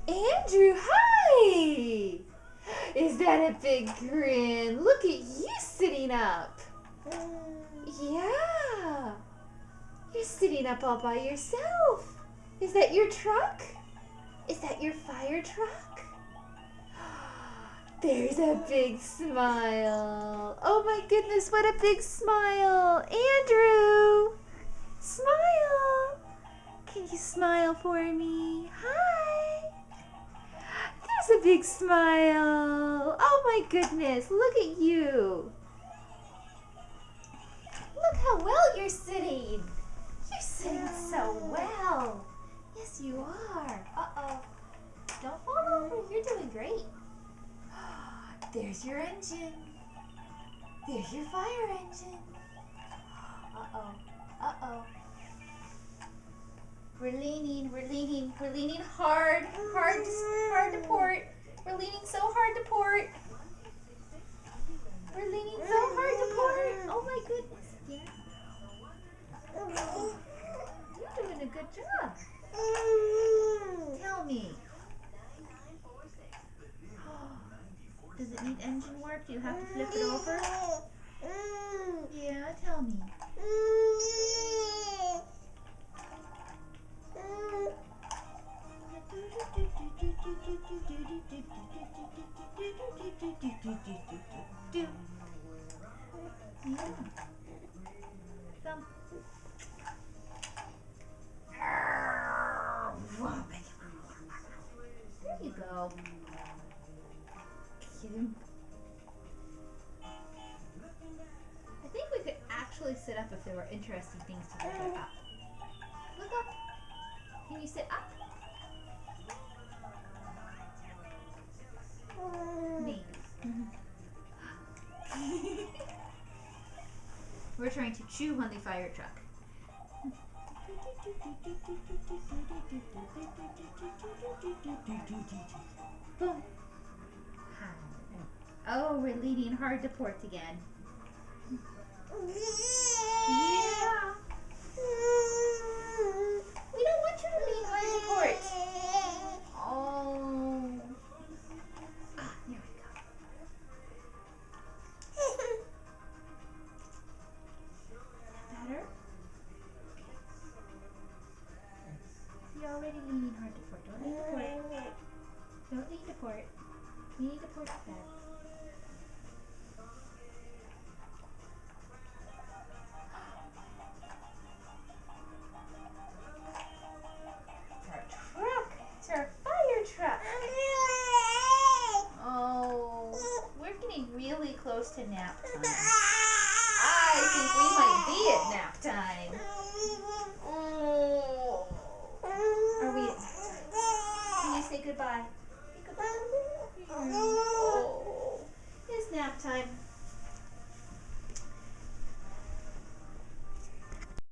Andrew, hi! Is that a big grin? Look at you sitting up. Yeah. You're sitting up all by yourself. Is that your truck? Is that your fire truck? There's a big smile. Oh my goodness, what a big smile. Andrew, smile. Can you smile for me? Hi. There's a big smile. Oh my goodness, look at you. Look how well you're sitting. You're sitting so well. Yes, you are. Uh-oh. Don't fall over. You're doing great. There's your engine. There's your fire engine. Uh-oh. Uh-oh. We're leaning hard to port. We're leaning so hard to port. We're leaning so hard to port. Oh my goodness. Yeah. You're doing a good job. Tell me. Does it need engine work? Do you have to flip it over? Yeah, tell me. Thump. There you go. I think we could actually sit up if there were interesting things to look up. Look up. Can you sit up? Maybe. We're trying to chew on the fire truck. Boom. Oh, we're leaning hard to port again. Yeah. We don't want you to lean hard to port. Oh. Ah, there we go. Better? You're already leaning hard to port. Don't lean to port. Don't lean to port. We need to port that. It's our truck. It's our fire truck. Oh, we're getting really close to nap time. I think we might be at nap time.